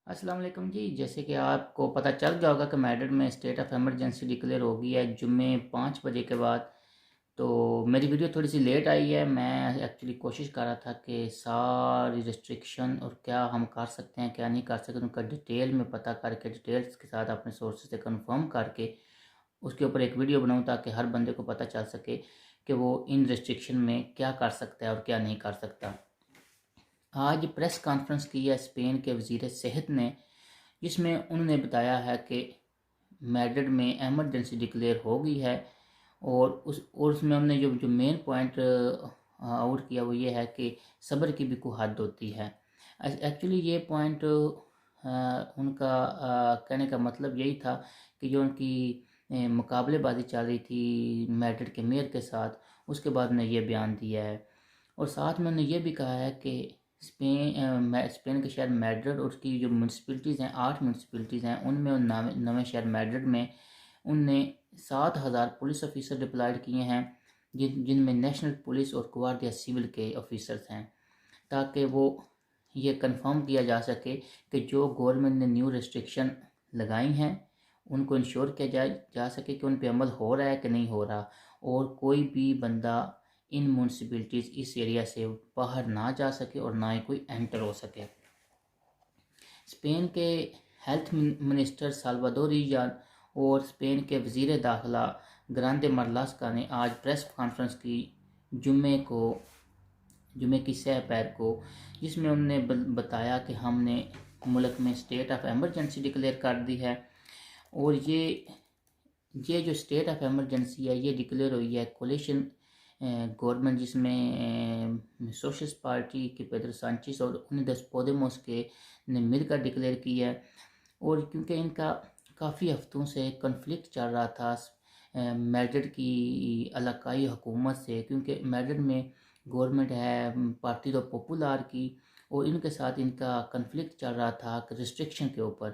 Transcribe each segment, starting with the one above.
अस्सलाम वालेकुम जी। जैसे कि आपको पता चल गया होगा कि मैड्रिड में स्टेट ऑफ इमरजेंसी डिक्लेयर हो गई है जुम्मे 5 बजे के बाद। तो मेरी वीडियो थोड़ी सी लेट आई है। मैं एक्चुअली कोशिश कर रहा था कि सारी रिस्ट्रिक्शन और क्या हम कर सकते हैं क्या नहीं कर सकते उनका डिटेल में पता करके डिटेल्स के साथ अपने सोर्स से कंफर्म करके उसके ऊपर एक वीडियो बनाऊं ताकि हर बंदे को पता चल सके कि वो इन रिस्ट्रिक्शन में क्या कर सकता है और क्या नहीं कर सकता। आज प्रेस कॉन्फ्रेंस की है स्पेन के वजीर सेहत ने, जिसमें उन्होंने बताया है कि मैड्रिड में एमरजेंसी डिक्लेयर हो गई है। और उसमें हमने जो जो मेन पॉइंट आउट किया वो ये है कि सब्र की भी कोई हद होती है। एक्चुअली ये पॉइंट उनका कहने का मतलब यही था कि जो उनकी मुकाबलेबाजी चल रही थी मैड्रिड के मेयर के साथ, उसके बाद उन्होंने ये बयान दिया है। और साथ में उन्होंने ये भी कहा है कि स्पेन के शहर मैड्रिड और उसकी जो म्यूनसिपलिटीज़ हैं 8 म्यूनसिपलिटीज़ हैं उनमें नवे शहर मैड्रिड में उनने 7,000 पुलिस ऑफिसर डिप्लॉयड किए हैं, जिनमें नेशनल पुलिस और ग्वार्डिया सिविल के ऑफिसर्स हैं, ताकि वो ये कंफर्म किया जा सके कि जो गवर्नमेंट ने न्यू रिस्ट्रिक्शन लगाई हैं उनको इंश्योर किया जा सके कि उन पे अमल हो रहा है कि नहीं हो रहा, और कोई भी बंदा इन म्यूनसिपलिटीज़ इस एरिया से बाहर ना जा सके और ना ही कोई एंटर हो सके। स्पेन के हेल्थ मिनिस्टर साल्वाडोर ईजा और स्पेन के वजीर दाखिला ग्रांडे मार्लास्का ने आज प्रेस कॉन्फ्रेंस की जुम्मे को जुमे की सह पैर को, जिसमें उन्होंने बताया कि हमने मुल्क में स्टेट ऑफ एमरजेंसी डिक्लेयर कर दी है। और ये जो स्टेट ऑफ एमरजेंसी है ये डिक्लेयर हुई है कोलिशन गवर्नमेंट, जिसमें सोशलिस्ट पार्टी के पेड्रो सांचेस और उनिदास पोदेमोस के ने मिलकर डिक्लेयर की है। और क्योंकि इनका काफ़ी हफ्तों से कन्फ्लिक्ट चल रहा था मैड्रिड की इलाकाई हुकूमत से, क्योंकि मैड्रिड में गवर्नमेंट है पार्टिदो पॉपुलर की, और इनके साथ इनका कन्फ्लिक्ट चल रहा था रिस्ट्रिक्शन के ऊपर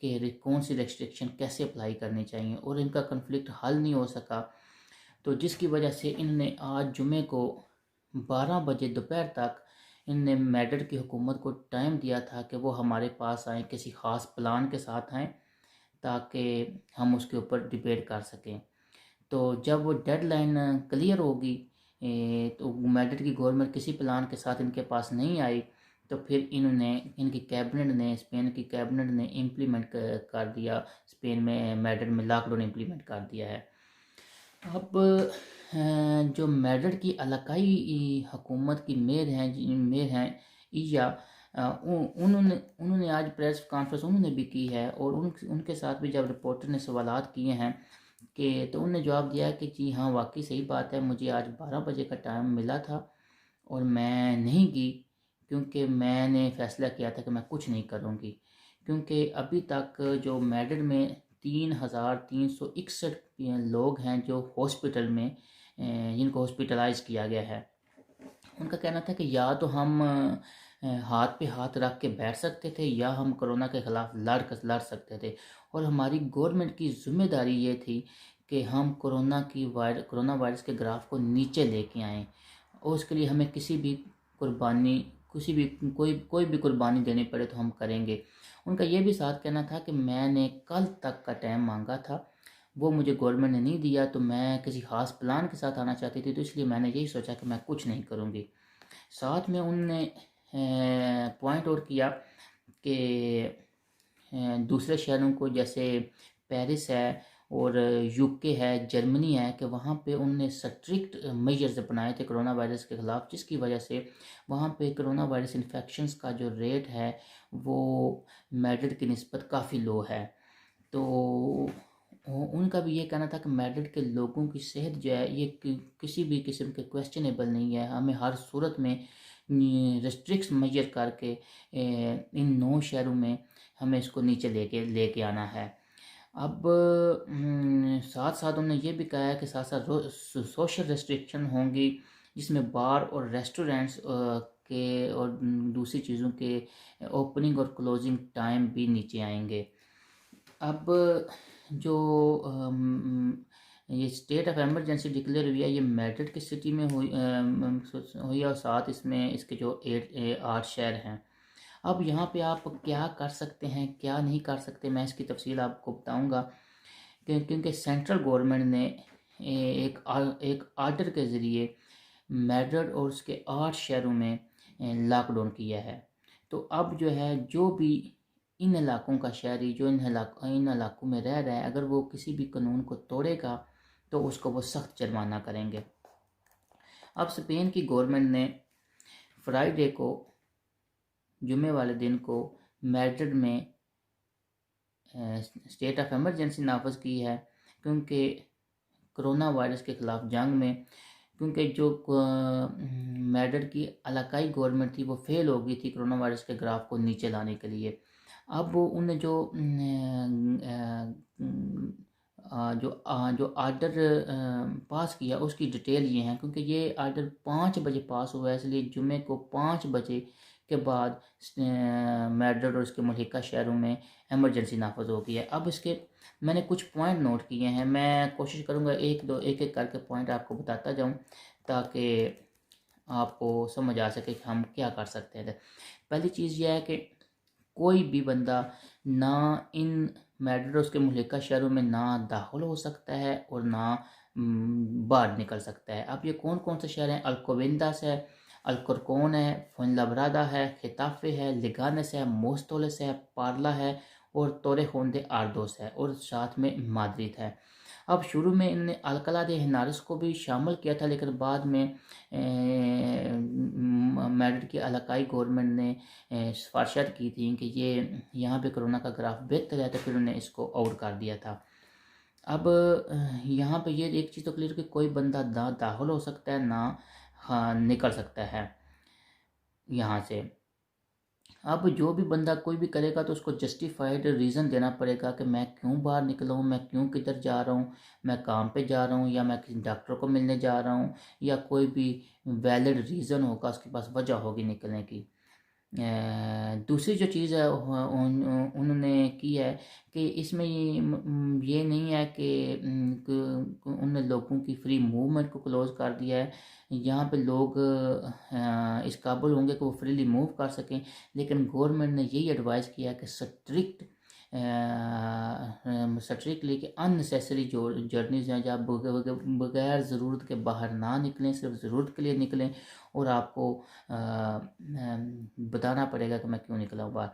कि कौन सी रिस्ट्रिक्शन कैसे अप्लाई करनी चाहिए, और इनका कन्फ्लिक्ट हल नहीं हो सका। तो जिसकी वजह से इन्होंने आज जुमे को 12 बजे दोपहर तक इनने मैड्रिड की हुकूमत को टाइम दिया था कि वो हमारे पास आएँ, किसी ख़ास प्लान के साथ आएँ ताकि हम उसके ऊपर डिबेट कर सकें। तो जब वो डेडलाइन क्लियर होगी तो मैड्रिड की गवर्नमेंट किसी प्लान के साथ इनके पास नहीं आई, तो फिर इनकी कैबिनेट ने स्पेन की कैबिनेट ने इम्प्लीमेंट कर दिया, स्पेन में मैड्रिड में लॉकडाउन इम्प्लीमेंट कर दिया है। अब जो मैड्रिड की इलाकाई हुकूमत की मेयर हैं ईजा, उन्होंने उन्होंने आज प्रेस कॉन्फ्रेंस उन्होंने भी की है, और उनके साथ भी जब रिपोर्टर ने सवालात किए हैं कि तो उन्होंने जवाब दिया कि जी हाँ वाकई सही बात है, मुझे आज 12 बजे का टाइम मिला था और मैं नहीं गई, क्योंकि मैंने फ़ैसला किया था कि मैं कुछ नहीं करूँगी, क्योंकि अभी तक जो मैड्रिड में 3,361 लोग हैं जो हॉस्पिटल में जिनको हॉस्पिटलाइज किया गया है। उनका कहना था कि या तो हम हाथ पे हाथ रख के बैठ सकते थे या हम कोरोना के ख़िलाफ़ लड़ सकते थे, और हमारी गवर्नमेंट की ज़िम्मेदारी ये थी कि हम कोरोना वायरस के ग्राफ को नीचे लेके आएँ, और उसके लिए हमें कुर्बानी कोई भी कुर्बानी देनी पड़े तो हम करेंगे। उनका ये भी साथ कहना था कि मैंने कल तक का टाइम मांगा था, वो मुझे गवर्नमेंट ने नहीं दिया, तो मैं किसी ख़ास प्लान के साथ आना चाहती थी, तो इसलिए मैंने यही सोचा कि मैं कुछ नहीं करूँगी। साथ में उनने पॉइंट और किया कि दूसरे शहरों को जैसे पेरिस है और यूके है, जर्मनी है, कि वहाँ पे उनने स्ट्रिक्ट मेजर्स अपनाए थे कोरोना वायरस के ख़िलाफ़, जिसकी वजह से वहाँ पे कोरोना वायरस इन्फेक्शंस का जो रेट है वो मैड्रिड की निस्बत काफ़ी लो है। तो उनका भी ये कहना था कि मैड्रिड के लोगों की सेहत जो है ये किसी भी किस्म के क्वेश्चनेबल नहीं है, हमें हर सूरत में रिस्ट्रिक्ट मेजर करके इन 9 शहरों में हमें इसको नीचे लेके आना है। अब साथ साथ उन्होंने ये भी कहा है कि साथ साथ सोशल रेस्ट्रिक्शन होंगी, जिसमें बार और रेस्टोरेंट्स के और दूसरी चीज़ों के ओपनिंग और क्लोजिंग टाइम भी नीचे आएंगे। अब जो ये स्टेट ऑफ एमरजेंसी डिक्लेयर हुई है ये मैड्रिड की सिटी में हुई है, और साथ इसमें इसके जो 8 शहर हैं। अब यहाँ पे आप क्या कर सकते हैं क्या नहीं कर सकते, मैं इसकी तफसील आपको बताऊँगा। क्योंकि सेंट्रल गवर्नमेंट ने एक आर्डर के ज़रिए मेड्रिड और उसके 8 शहरों में लॉकडाउन किया है। तो अब जो है, जो भी इन इलाकों का शहरी जो इन इलाकों में रह रहा है, अगर वो किसी भी कानून को तोड़ेगा तो उसको वो सख्त जुर्माना करेंगे। अब स्पेन की गवर्नमेंट ने फ्राइडे को, जुमे वाले दिन को, मैड्रिड में स्टेट ऑफ इमरजेंसी नाफज की है, क्योंकि कोरोना वायरस के ख़िलाफ़ जंग में, क्योंकि जो मैड्रिड की इलाकाई गवर्नमेंट थी वो फेल हो गई थी कोरोना वायरस के ग्राफ को नीचे लाने के लिए। अब वो उन्हें जो आर्डर पास किया उसकी डिटेल ये है, क्योंकि ये आर्डर 5 बजे पास हुआ है, इसलिए जुमे को 5 बजे के बाद मैड्रिड और उसके मुल्हिका शहरों में इमरजेंसी नाफज हो गई है। अब इसके मैंने कुछ पॉइंट नोट किए हैं, मैं कोशिश करूँगा एक एक करके पॉइंट आपको बताता जाऊँ ताकि आपको समझ आ सके कि हम क्या कर सकते हैं। पहली चीज़ यह है कि कोई भी बंदा ना इन मैड्रिड और उसके मुल्हिका शहरों में ना दाखिल हो सकता है और ना बाहर निकल सकता है। अब ये कौन कौन से शहर हैं? अल्कोबिंदास है, अल्कोरकोन है, फुनलब्रादा है, खिताफे है, लिगानेस है, मोस्तोलेस है, पार्ला है और तोरेहोंदे आर्दोस है और साथ में माद्रिद है। अब शुरू में इन्होंने अल्कला दे हिनारिस को भी शामिल किया था, लेकिन बाद में मैड्रिड की इलाकाई गवर्नमेंट ने सिफारिशात की थी कि ये यहाँ पे कोरोना का ग्राफ बेहतर है, तो फिर उन्होंने इसको आउट कर दिया था। अब यहाँ पे ये एक चीज़ तो क्लियर कि कोई बंदा ना दाखिल हो सकता है ना हाँ निकल सकता है यहाँ से। अब जो भी बंदा कोई भी करेगा तो उसको जस्टिफाइड रीज़न देना पड़ेगा कि मैं क्यों बाहर निकला हूँ, मैं क्यों किधर जा रहा हूँ, मैं काम पे जा रहा हूँ या मैं किसी डॉक्टर को मिलने जा रहा हूँ, या कोई भी वैलिड रीज़न होगा, उसके पास वजह होगी निकलने की। दूसरी जो चीज़ है उन्होंने की है कि इसमें ये नहीं है कि उन लोगों की फ्री मूवमेंट को क्लोज़ कर दिया है। यहाँ पे लोग इस काबिल होंगे कि वो फ्रीली मूव कर सकें, लेकिन गवर्नमेंट ने यही एडवाइस किया कि स्ट्रिक्टली कि अननेसेसरी जो जर्नीज़ हैं, जहाँ बगैर ज़रूरत के बाहर ना निकलें, सिर्फ ज़रूरत के लिए निकलें और आपको बताना पड़ेगा कि मैं क्यों निकला हूँ बाहर।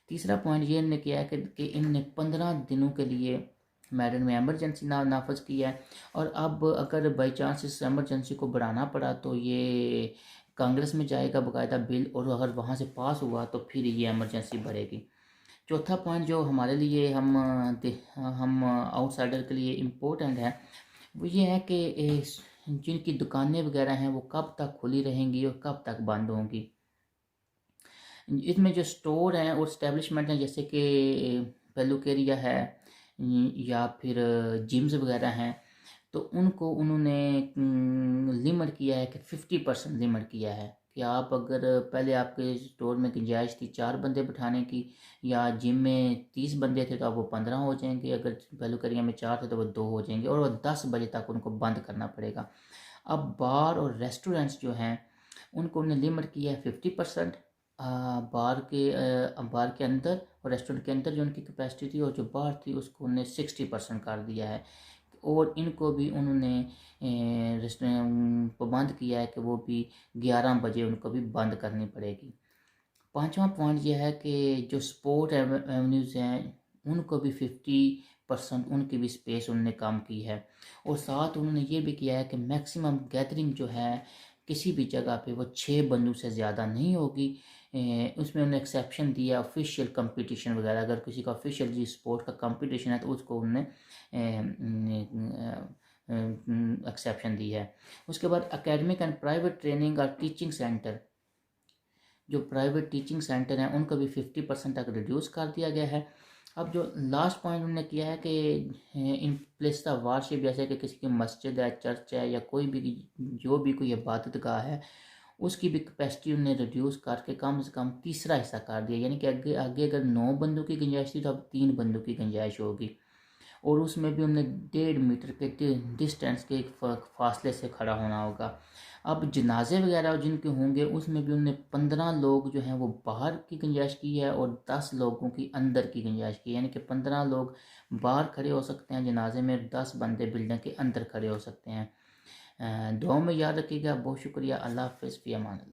तीसरा पॉइंट ये इन्होंने किया है कि इनने 15 दिनों के लिए मैड्रिड में एमरजेंसी नाफज किया है, और अब अगर बाई चांस इस एमरजेंसी को बढ़ाना पड़ा तो ये कांग्रेस में जाएगा बाकायदा बिल, और अगर वहाँ से पास हुआ तो फिर ये एमरजेंसी बढ़ेगी। चौथा पॉइंट जो हमारे लिए हम आउटसाइडर के लिए इम्पोर्टेंट है वो ये है कि जिनकी दुकानें वगैरह हैं वो कब तक खुली रहेंगी और कब तक बंद होंगी। इसमें जो स्टोर हैं और इस्टेब्लिशमेंट हैं, जैसे कि पेलुकेरिया है या फिर जिम्स वगैरह हैं, तो उनको उन्होंने लिमिट किया है कि 50% लिमिट किया है कि आप अगर पहले आपके स्टोर में गुंजाइश थी 4 बंदे बिठाने की या जिम में 30 बंदे थे तो अब वो 15 हो जाएंगे, अगर पेलुकेरिया में 4 थे तो वो 2 हो जाएंगे, और वो 10 बजे तक उनको बंद करना पड़ेगा। अब बार और रेस्टोरेंट्स जो हैं उनको उन्होंने लिमिट किया है 50%, बार के अंदर और रेस्टोरेंट के अंदर जो उनकी कैपेसिटी थी, और जो बाहर थी उसको उन्होंने 60% कर दिया है, और इनको भी उन्होंने पाबंद किया है कि वो भी 11 बजे उनको भी बंद करनी पड़ेगी। पांचवा पॉइंट यह है कि जो स्पोर्ट एवेन्यूज़ हैं उनको भी 50% उनकी भी स्पेस उन्होंने कम की है, और साथ उन्होंने ये भी किया है कि मैक्सिमम गैदरिंग जो है किसी भी जगह पे वो 6 बंदों से ज़्यादा नहीं होगी। उसमें उन्होंने एक्सेप्शन दिया ऑफिशियल कंपटीशन वगैरह, अगर किसी का ऑफिशियल जी स्पोर्ट का कंपटीशन है तो उसको उन्होंने एक्सेप्शन दी है। उसके बाद एकेडमिक एंड प्राइवेट ट्रेनिंग और टीचिंग सेंटर, जो प्राइवेट टीचिंग सेंटर हैं उनको भी 50% तक रिड्यूस कर दिया गया है। अब जो लास्ट पॉइंट उन्होंने किया है कि इन प्लेस ऑफ वारशिप, जैसे कि किसी की मस्जिद है, चर्च है या कोई भी जो भी कोई इबादत गाह है, उसकी भी कैपेसिटी उन्होंने रिड्यूस करके कम से कम तीसरा हिस्सा कर दिया, यानी कि आगे अगर 9 बंदों की गुंजाइश थी तो अब 3 बंदों की गुंजाइश होगी। और उसमें भी हमने 1.5 मीटर के डिस्टेंस के एक फासले से खड़ा होना होगा। अब जनाजे वगैरह जिनके होंगे उसमें भी उन्होंने 15 लोग जो हैं वो बाहर की गुंजाइश की है और 10 लोगों की अंदर की गुंजाइश की है, यानी कि 15 लोग बाहर खड़े हो सकते हैं जनाजे में, 10 बंदे बिल्डिंग के अंदर खड़े हो सकते हैं। दुआ में याद रखिएगा। बहुत शुक्रिया। अल्लाह हाफ़िज़। फ़ी अमान अल्लाह।